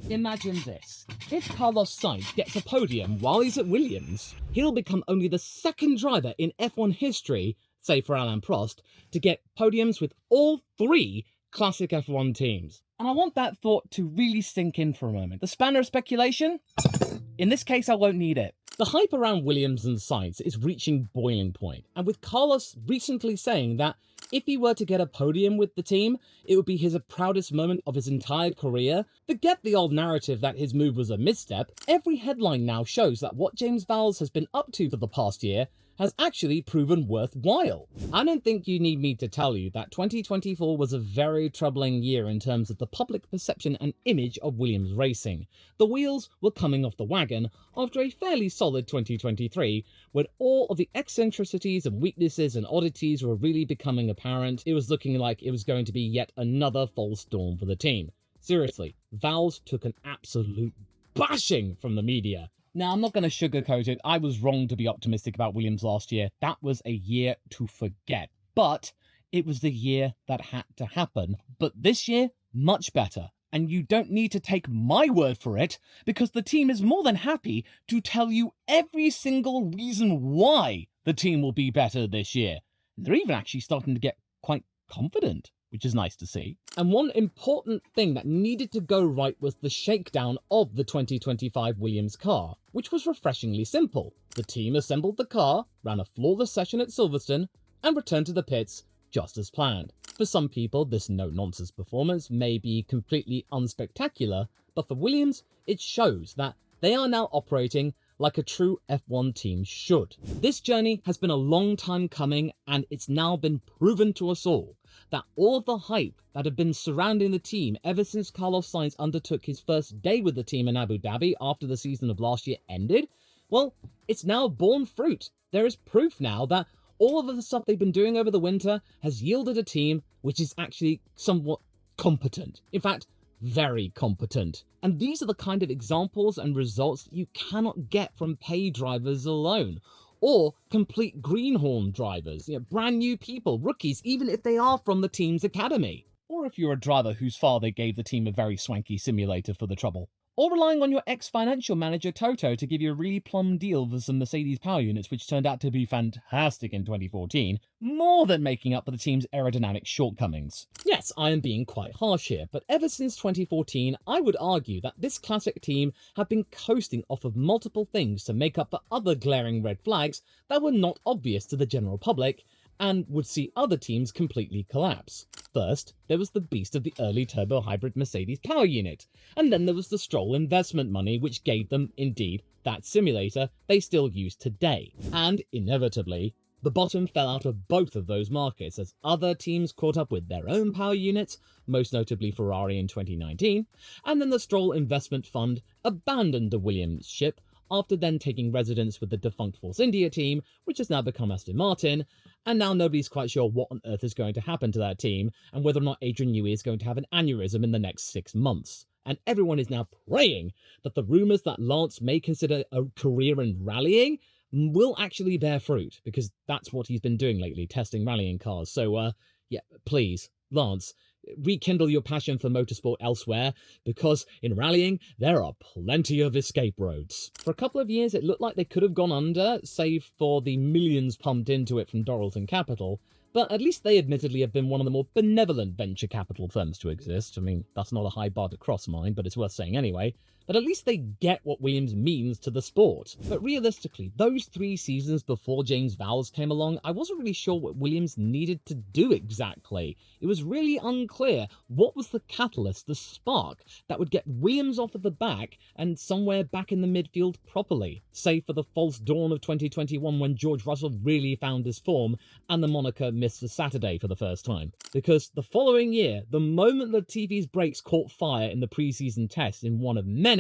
Imagine this. If Carlos Sainz gets a podium while he's at Williams, he'll become only the second driver in F1 history, save for Alain Prost, to get podiums with all three classic F1 teams. And I want that thought to really sink in for a moment. The spanner of speculation? In this case, I won't need it. The hype around Williams and Sainz is reaching boiling point, and with Carlos recently saying that if he were to get a podium with the team, it would be his proudest moment of his entire career. Forget the old narrative that his move was a misstep. Every headline now shows that what James Vowels has been up to for the past year has actually proven worthwhile. I don't think you need me to tell you that 2024 was a very troubling year in terms of the public perception and image of Williams racing. The wheels were coming off the wagon after a fairly solid 2023, when all of the eccentricities and weaknesses and oddities were really becoming apparent. It was looking like it was going to be yet another false dawn for the team. Seriously, Vowles took an absolute bashing from the media. Now, I'm not going to sugarcoat it. I was wrong to be optimistic about Williams last year. That was a year to forget. But it was the year that had to happen. But this year, much better. And you don't need to take my word for it, because the team is more than happy to tell you every single reason why the team will be better this year. They're even actually starting to get quite confident, which is nice to see. And one important thing that needed to go right was the shakedown of the 2025 Williams car, which was refreshingly simple. The team assembled the car, ran a flawless session at Silverstone, and returned to the pits just as planned. For some people, this no-nonsense performance may be completely unspectacular, but for Williams, it shows that they are now operating like a true F1 team should. This journey has been a long time coming, and it's now been proven to us all that all of the hype that had been surrounding the team ever since Carlos Sainz undertook his first day with the team in Abu Dhabi after the season of last year ended, well, it's now borne fruit. There is proof now that all of the stuff they've been doing over the winter has yielded a team which is actually somewhat competent. In fact, very competent. And these are the kind of examples and results that you cannot get from pay drivers alone, or complete greenhorn drivers, brand new people, rookies, even if they are from the team's academy. Or if you're a driver whose father gave the team a very swanky simulator for the trouble. Or relying on your ex-financial manager Toto to give you a really plum deal for some Mercedes power units, which turned out to be fantastic in 2014, more than making up for the team's aerodynamic shortcomings. Yes, I am being quite harsh here, but ever since 2014, I would argue that this classic team have been coasting off of multiple things to make up for other glaring red flags that were not obvious to the general public, and would see other teams completely collapse. First, there was the beast of the early turbo-hybrid Mercedes power unit, and then there was the Stroll investment money which gave them, indeed, that simulator they still use today. And, inevitably, the bottom fell out of both of those markets as other teams caught up with their own power units, most notably Ferrari in 2019, and then the Stroll investment fund abandoned the Williams ship after then taking residence with the defunct Force India team, which has now become Aston Martin, and now nobody's quite sure what on earth is going to happen to that team, and whether or not Adrian Newey is going to have an aneurysm in the next 6 months. And everyone is now praying that the rumours that Lance may consider a career in rallying will actually bear fruit, because that's what he's been doing lately, testing rallying cars. So, yeah, please, Lance, rekindle your passion for motorsport elsewhere, because in rallying, there are plenty of escape roads. For a couple of years, it looked like they could have gone under, save for the millions pumped into it from Doralton Capital, but at least they admittedly have been one of the more benevolent venture capital firms to exist. I mean, that's not a high bar to cross, mind, but it's worth saying anyway. But at least they get what Williams means to the sport. But realistically, those 3 seasons before James Vowels came along, I wasn't really sure what Williams needed to do exactly. It was really unclear what was the catalyst, the spark, that would get Williams off of the back and somewhere back in the midfield properly, save for the false dawn of 2021 when George Russell really found his form and the moniker Mr. Saturday for the first time. Because the following year, the moment the TV's brakes caught fire in the preseason test in one of many,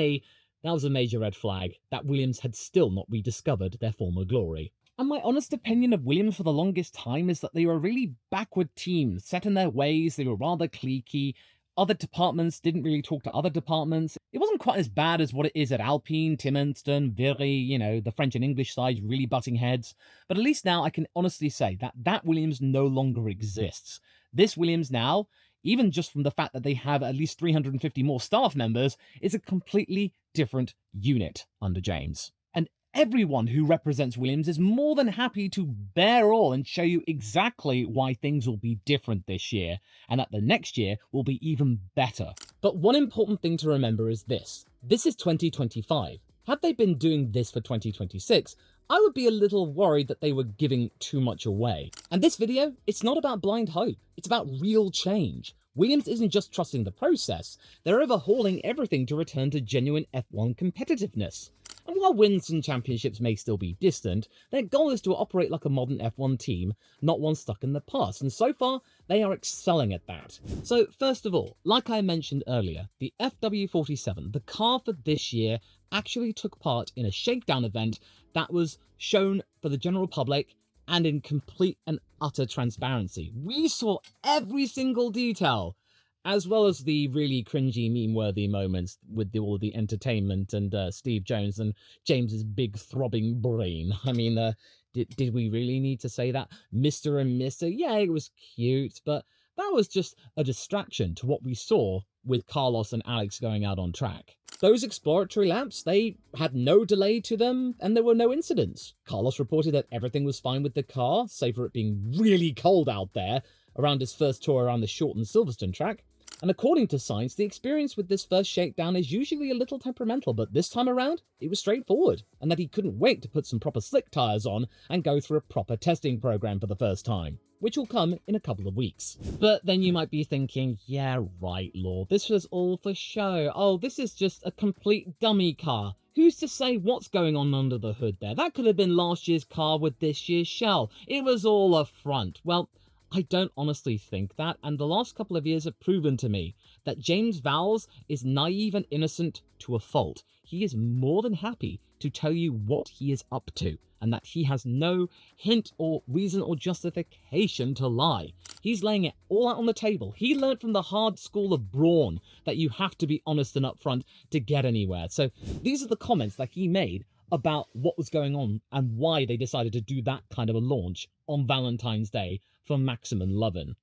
that was a major red flag that Williams had still not rediscovered their former glory. And my honest opinion of Williams for the longest time is that they were a really backward team, set in their ways, they were rather cliquey. Other departments didn't really talk to other departments. It wasn't quite as bad as what it is at Alpine, Timmernston, Viry, the French and English side really butting heads. But at least now I can honestly say that Williams no longer exists. This Williams now even just from the fact that they have at least 350 more staff members, is a completely different unit under James. And everyone who represents Williams is more than happy to bear all and show you exactly why things will be different this year, and that the next year will be even better. But one important thing to remember is this. This is 2025. Had they been doing this for 2026, I would be a little worried that they were giving too much away. And this video, it's not about blind hope, it's about real change. Williams isn't just trusting the process, they're overhauling everything to return to genuine F1 competitiveness. And while wins and championships may still be distant, their goal is to operate like a modern F1 team, not one stuck in the past, and so far, they are excelling at that. So first of all, like I mentioned earlier, the FW47, the car for this year, actually took part in a shakedown event that was shown for the general public and in complete and utter transparency. We saw every single detail, as well as the really cringy, meme-worthy moments with all the entertainment and Steve Jones and James's big throbbing brain. I mean, did we really need to say that? Mr. and Mr. Yeah, it was cute, but that was just a distraction to what we saw with Carlos and Alex going out on track. Those exploratory laps, they had no delay to them, and there were no incidents. Carlos reported that everything was fine with the car, save for it being really cold out there around his first tour around the shortened Silverstone track. And according to Sainz, the experience with this first shakedown is usually a little temperamental, but this time around, it was straightforward, and that he couldn't wait to put some proper slick tyres on and go through a proper testing program for the first time, which will come in a couple of weeks. But then you might be thinking, yeah, right, Law, this was all for show. Oh, this is just a complete dummy car. Who's to say what's going on under the hood there? That could have been last year's car with this year's shell. It was all a front. Well, I don't honestly think that, and the last couple of years have proven to me that James Vowels is naive and innocent to a fault. He is more than happy to tell you what he is up to, and that he has no hint or reason or justification to lie. He's laying it all out on the table. He learned from the hard school of brawn that you have to be honest and upfront to get anywhere. So these are the comments that he made about what was going on and why they decided to do that kind of a launch on Valentine's Day for maximum lovin'.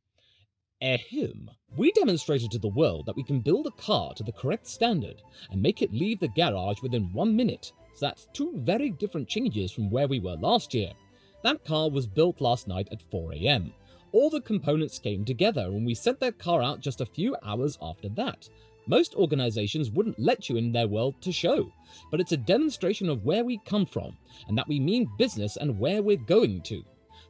Ahem. We demonstrated to the world that we can build a car to the correct standard and make it leave the garage within 1 minute. So that's two very different changes from where we were last year. That car was built last night at 4 AM. All the components came together and we sent their car out just a few hours after that. Most organizations wouldn't let you in their world to show, but it's a demonstration of where we come from and that we mean business and where we're going to.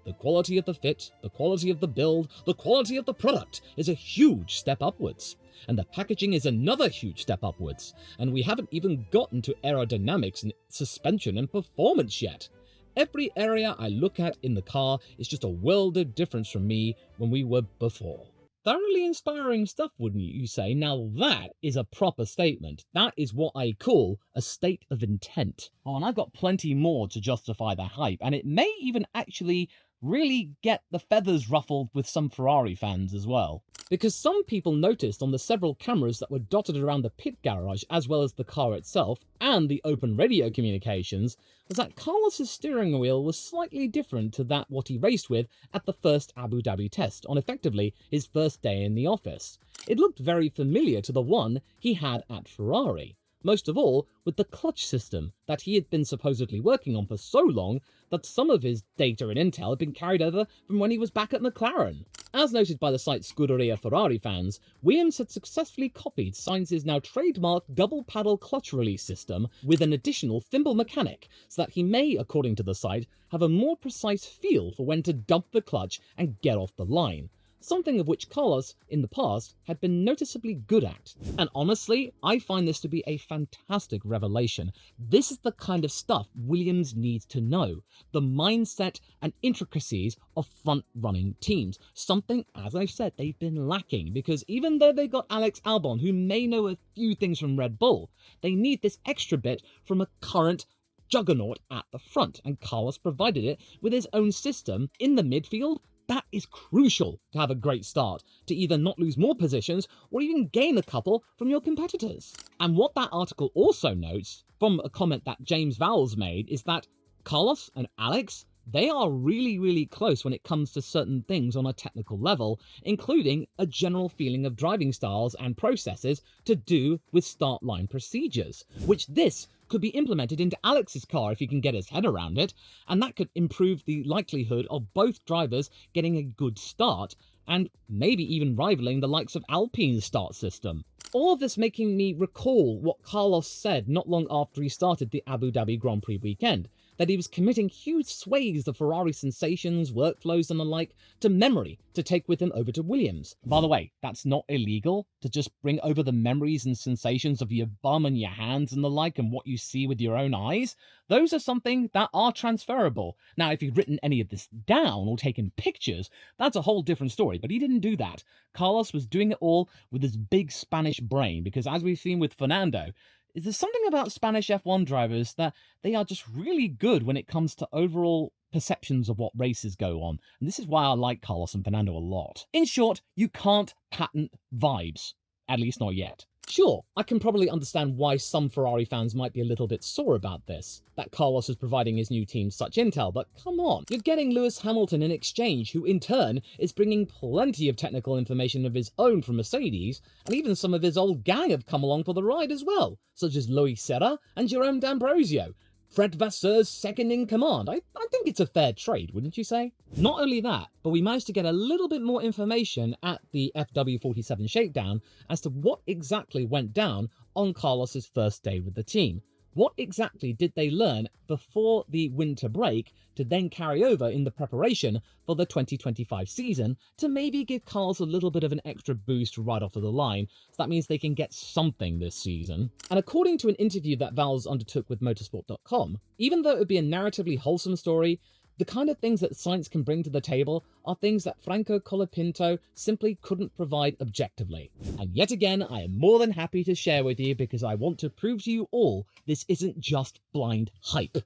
The quality of the fit, the quality of the build, the quality of the product is a huge step upwards. And the packaging is another huge step upwards. And we haven't even gotten to aerodynamics and suspension and performance yet. Every area I look at in the car is just a world of difference from me when we were before. Thoroughly inspiring stuff, wouldn't you say? Now that is a proper statement. That is what I call a state of intent. Oh, and I've got plenty more to justify the hype, and it may even actually really get the feathers ruffled with some Ferrari fans as well. Because some people noticed on the several cameras that were dotted around the pit garage as well as the car itself, and the open radio communications, was that Carlos's steering wheel was slightly different to that what he raced with at the first Abu Dhabi test on effectively his first day in the office. It looked very familiar to the one he had at Ferrari. Most of all with the clutch system that he had been supposedly working on for so long that some of his data and intel had been carried over from when he was back at McLaren. As noted by the site Scuderia Ferrari fans, Williams had successfully copied Sainz's now trademark double-paddle clutch release system with an additional thimble mechanic, so that he may, according to the site, have a more precise feel for when to dump the clutch and get off the line. Something of which Carlos, in the past, had been noticeably good at. And honestly, I find this to be a fantastic revelation. This is the kind of stuff Williams needs to know. The mindset and intricacies of front-running teams. Something, as I've said, they've been lacking, because even though they got Alex Albon, who may know a few things from Red Bull, they need this extra bit from a current juggernaut at the front, and Carlos provided it with his own system in the midfield. That is crucial to have a great start, to either not lose more positions or even gain a couple from your competitors. And what that article also notes, from a comment that James Vowels made, is that Carlos and Alex, they are really, really close when it comes to certain things on a technical level, including a general feeling of driving styles and processes to do with start line procedures, which this could be implemented into Alex's car if he can get his head around it, and that could improve the likelihood of both drivers getting a good start, and maybe even rivaling the likes of Alpine's start system. All of this making me recall what Carlos said not long after he started the Abu Dhabi Grand Prix weekend, that he was committing huge swathes of Ferrari sensations, workflows and the like to memory to take with him over to Williams. By the way, that's not illegal to just bring over the memories and sensations of your bum and your hands and the like and what you see with your own eyes. Those are something that are transferable. Now, if he'd written any of this down or taken pictures, that's a whole different story, but he didn't do that. Carlos was doing it all with his big Spanish brain, because as we've seen with Fernando, there's something about Spanish F1 drivers that they are just really good when it comes to overall perceptions of what races go on. And this is why I like Carlos and Fernando a lot. In short, you can't patent vibes. At least not yet. Sure, I can probably understand why some Ferrari fans might be a little bit sore about this, that Carlos is providing his new team such intel, but come on, you're getting Lewis Hamilton in exchange, who in turn is bringing plenty of technical information of his own from Mercedes, and even some of his old gang have come along for the ride as well, such as Loïc Serra and Jerome D'Ambrosio. Fred Vasseur's second in command. I think it's a fair trade, wouldn't you say? Not only that, but we managed to get a little bit more information at the FW47 shakedown as to what exactly went down on Carlos's first day with the team. What exactly did they learn before the winter break to then carry over in the preparation for the 2025 season to maybe give Carlos a little bit of an extra boost right off of the line, so that means they can get something this season. And according to an interview that Vowles undertook with motorsport.com, even though it would be a narratively wholesome story, the kind of things that Sainz can bring to the table are things that Franco Colapinto simply couldn't provide objectively. And yet again, I am more than happy to share with you because I want to prove to you all this isn't just blind hype.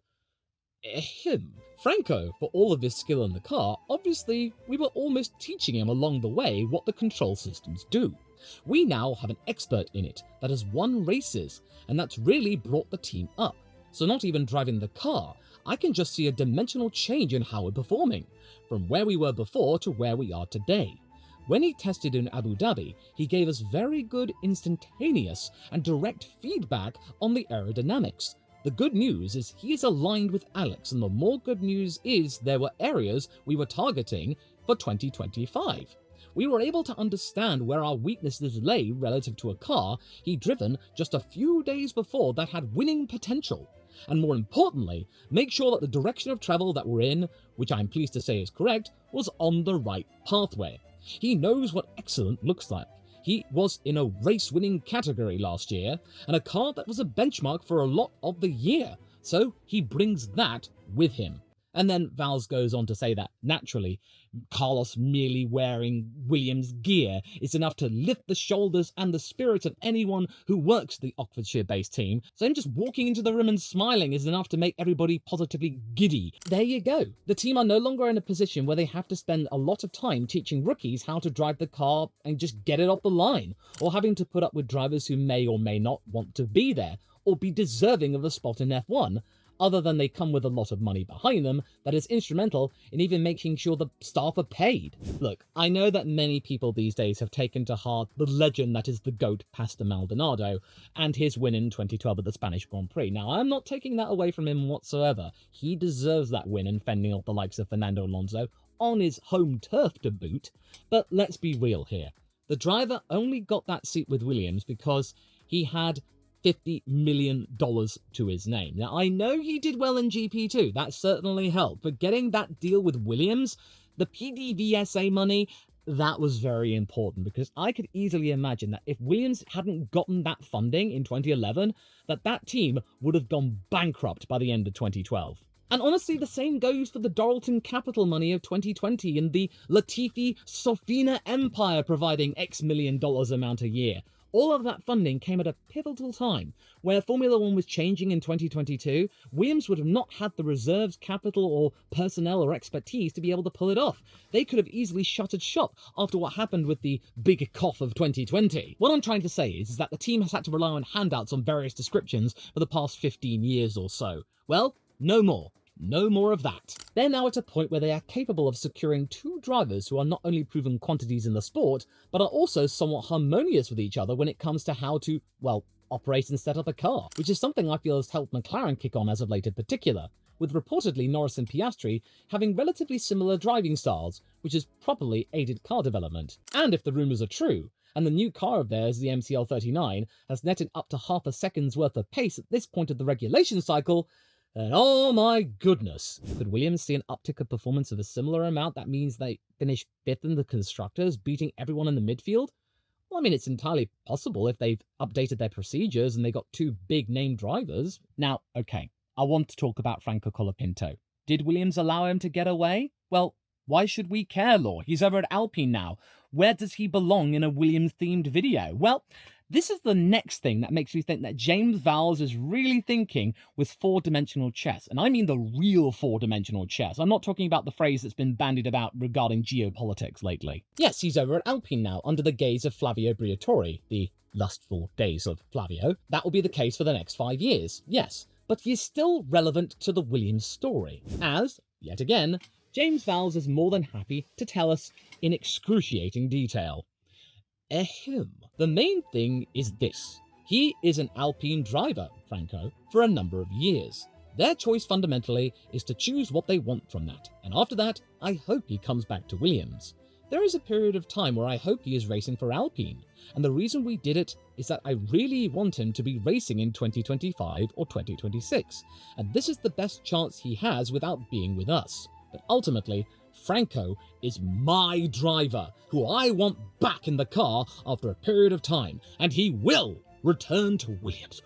Franco, for all of his skill in the car, obviously we were almost teaching him along the way what the control systems do. We now have an expert in it that has won races, and that's really brought the team up. So not even driving the car, I can just see a dimensional change in how we're performing, from where we were before to where we are today. When he tested in Abu Dhabi, he gave us very good instantaneous and direct feedback on the aerodynamics. The good news is he is aligned with Alex, and the more good news is there were areas we were targeting for 2025. We were able to understand where our weaknesses lay relative to a car he'd driven just a few days before that had winning potential. And more importantly, make sure that the direction of travel that we're in, which I'm pleased to say is correct, was on the right pathway. He knows what excellent looks like. He was in a race-winning category last year, and a car that was a benchmark for a lot of the year, so he brings that with him. And then Vowles goes on to say that, naturally, Carlos merely wearing Williams gear is enough to lift the shoulders and the spirit of anyone who works the Oxfordshire-based team, so him just walking into the room and smiling is enough to make everybody positively giddy. There you go. The team are no longer in a position where they have to spend a lot of time teaching rookies how to drive the car and just get it off the line, or having to put up with drivers who may or may not want to be there, or be deserving of a spot in F1, other than they come with a lot of money behind them that is instrumental in even making sure the staff are paid. Look, I know that many people these days have taken to heart the legend that is the GOAT Pastor Maldonado and his win in 2012 at the Spanish Grand Prix. Now, I'm not taking that away from him whatsoever. He deserves that win in fending off the likes of Fernando Alonso on his home turf to boot. But let's be real here. The driver only got that seat with Williams because he had $50 million to his name. Now, I know he did well in GP2, that certainly helped, but getting that deal with Williams, the PDVSA money, that was very important, because I could easily imagine that if Williams hadn't gotten that funding in 2011, that team would have gone bankrupt by the end of 2012. And honestly, the same goes for the Doralton Capital money of 2020 and the Latifi-Sofina Empire providing X million dollars amount a year. All of that funding came at a pivotal time, where Formula One was changing in 2022. Williams would have not had the reserves, capital, or personnel or expertise to be able to pull it off. They could have easily shuttered shop after what happened with the big cough of 2020. What I'm trying to say is that the team has had to rely on handouts on various descriptions for the past 15 years or so. Well, no more. No more of that. They're now at a point where they are capable of securing two drivers who are not only proven quantities in the sport, but are also somewhat harmonious with each other when it comes to how to, well, operate and set up a car, which is something I feel has helped McLaren kick on as of late in particular, with reportedly Norris and Piastri having relatively similar driving styles, which has probably aided car development. And if the rumours are true, and the new car of theirs, the MCL39, has netted up to half a second's worth of pace at this point of the regulation cycle, then oh my goodness. Could Williams see an uptick of performance of a similar amount that means they finish 5th in the constructors, beating everyone in the midfield? Well, I mean, it's entirely possible if they've updated their procedures and they got two big name drivers. Now, okay, I want to talk about Franco Colapinto. Did Williams allow him to get away? Well, why should we care, Law? He's over at Alpine now. Where does he belong in a Williams-themed video? Well, this is the next thing that makes me think that James Vowels is really thinking with four-dimensional chess. And I mean the real four-dimensional chess. I'm not talking about the phrase that's been bandied about regarding geopolitics lately. Yes, he's over at Alpine now, under the gaze of Flavio Briatore, the lustful days of Flavio. That will be the case for the next 5 years, yes. But he is still relevant to the Williams story, as, yet again, James Vowels is more than happy to tell us in excruciating detail. Ahem. The main thing is this. He is an Alpine driver, Franco, for a number of years. Their choice fundamentally is to choose what they want from that, and after that, I hope he comes back to Williams. There is a period of time where I hope he is racing for Alpine, and the reason we did it is that I really want him to be racing in 2025 or 2026, and this is the best chance he has without being with us. But ultimately, Franco is my driver, who I want back in the car after a period of time, and he will return to Williams.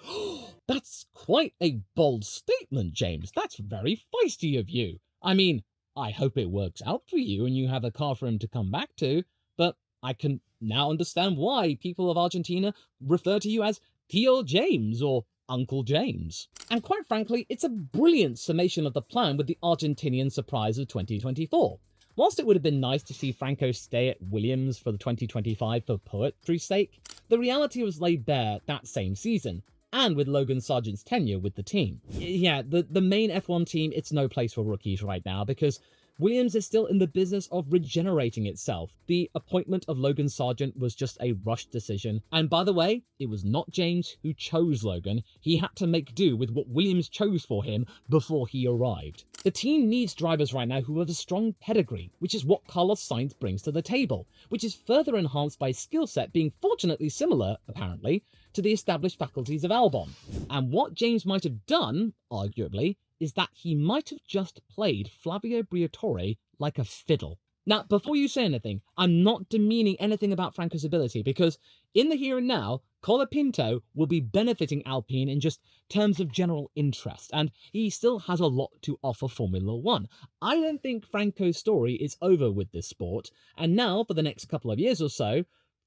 That's quite a bold statement, James. That's very feisty of you. I mean, I hope it works out for you and you have a car for him to come back to, but I can now understand why people of Argentina refer to you as Tío James or Uncle James. And quite frankly, it's a brilliant summation of the plan with the Argentinian surprise of 2024. Whilst it would have been nice to see Franco stay at Williams for the 2025 for poetry's sake, the reality was laid bare that same season, and with Logan Sargent's tenure with the team. Yeah, the main F1 team, it's no place for rookies right now because Williams is still in the business of regenerating itself. The appointment of Logan Sargent was just a rushed decision. And by the way, it was not James who chose Logan. He had to make do with what Williams chose for him before he arrived. The team needs drivers right now who have a strong pedigree, which is what Carlos Sainz brings to the table, which is further enhanced by his skill set being fortunately similar, apparently, to the established faculties of Albon. And what James might have done, arguably, is that he might have just played Flavio Briatore like a fiddle. Now, before you say anything, I'm not demeaning anything about Franco's ability, because in the here and now, Colapinto will be benefiting Alpine in just terms of general interest, and he still has a lot to offer Formula One. I don't think Franco's story is over with this sport, and now, for the next couple of years or so,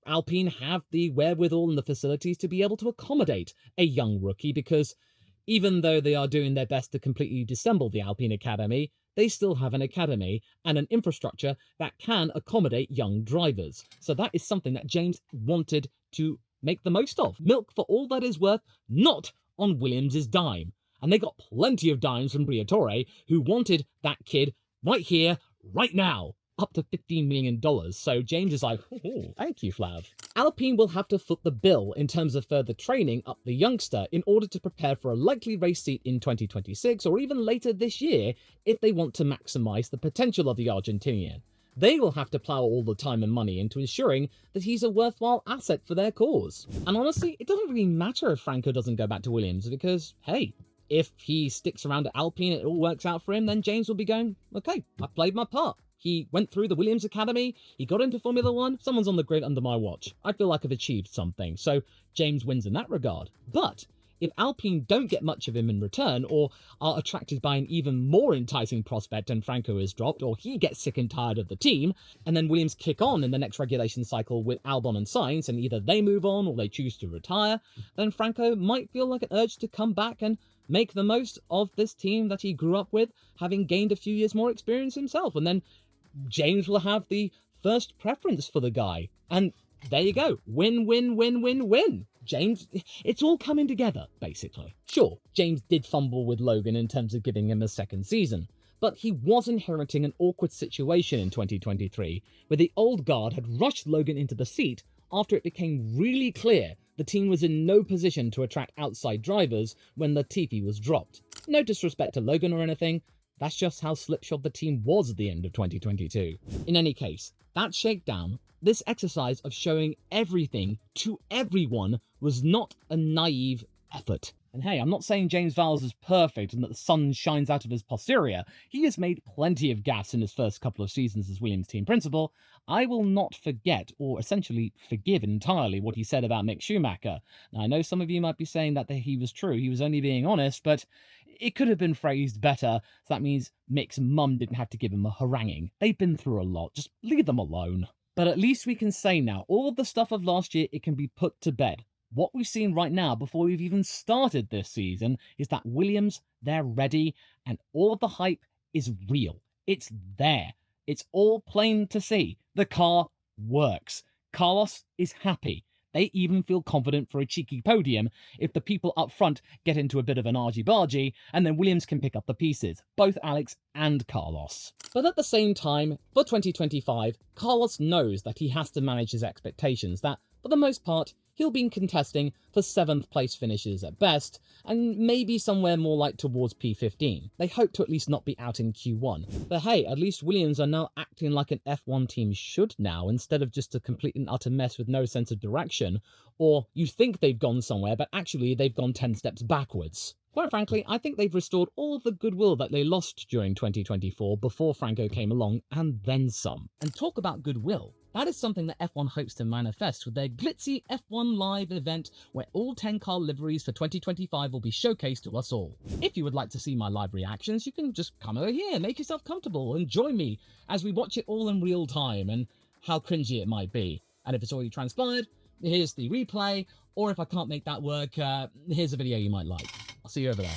Alpine have the wherewithal and the facilities to be able to accommodate a young rookie, because even though they are doing their best to completely dissemble the Alpine Academy, they still have an academy and an infrastructure that can accommodate young drivers. So that is something that James wanted to make the most of. Milk for all that is worth, not on Williams' dime. And they got plenty of dimes from Briatore, who wanted that kid right here, right now. Up to $15 million, so James is like, oh, thank you, Flav. Alpine will have to foot the bill in terms of further training up the youngster in order to prepare for a likely race seat in 2026 or even later this year if they want to maximise the potential of the Argentinian. They will have to plough all the time and money into ensuring that he's a worthwhile asset for their cause. And honestly, it doesn't really matter if Franco doesn't go back to Williams because, hey, if he sticks around at Alpine and it all works out for him, then James will be going, okay, I played my part. He went through the Williams Academy, he got into Formula One, someone's on the grid under my watch. I feel like I've achieved something, so James wins in that regard. But if Alpine don't get much of him in return, or are attracted by an even more enticing prospect and Franco is dropped, or he gets sick and tired of the team, and then Williams kick on in the next regulation cycle with Albon and Sainz, and either they move on or they choose to retire, then Franco might feel like an urge to come back and make the most of this team that he grew up with, having gained a few years more experience himself, and then James will have the first preference for the guy. And there you go. Win, win, win, win, win. James, it's all coming together, basically. Sure, James did fumble with Logan in terms of giving him a second season, but he was inheriting an awkward situation in 2023, where the old guard had rushed Logan into the seat after it became really clear the team was in no position to attract outside drivers when Latifi was dropped. No disrespect to Logan or anything, that's just how slipshod the team was at the end of 2022. In any case, that shakedown, this exercise of showing everything to everyone, was not a naive effort. And hey, I'm not saying James Vowels is perfect and that the sun shines out of his posterior. He has made plenty of gaffes in his first couple of seasons as Williams team principal. I will not forget, or essentially forgive entirely, what he said about Mick Schumacher. Now, I know some of you might be saying that he was true, he was only being honest, but it could have been phrased better, so that means Mick's mum didn't have to give him a haranguing. They've been through a lot, just leave them alone. But at least we can say now, all of the stuff of last year, it can be put to bed. What we've seen right now, before we've even started this season, is that Williams, they're ready, and all of the hype is real. It's there. It's all plain to see. The car works. Carlos is happy. They even feel confident for a cheeky podium if the people up front get into a bit of an argy-bargy, and then Williams can pick up the pieces, both Alex and Carlos. But at the same time, for 2025, Carlos knows that he has to manage his expectations, that, for the most part, he'll be contesting for 7th place finishes at best, and maybe somewhere more like towards P15. They hope to at least not be out in Q1. But hey, at least Williams are now acting like an F1 team should now, instead of just a complete and utter mess with no sense of direction, or you think they've gone somewhere, but actually they've gone 10 steps backwards. Quite frankly, I think they've restored all of the goodwill that they lost during 2024 before Franco came along, and then some. And talk about goodwill. That is something that F1 hopes to manifest with their glitzy F1 Live event, where all 10 car liveries for 2025 will be showcased to us all. If you would like to see my live reactions, you can just come over here, make yourself comfortable, and join me as we watch it all in real time, and how cringy it might be. And if it's already transpired, here's the replay, or if I can't make that work, here's a video you might like. I'll see you over there.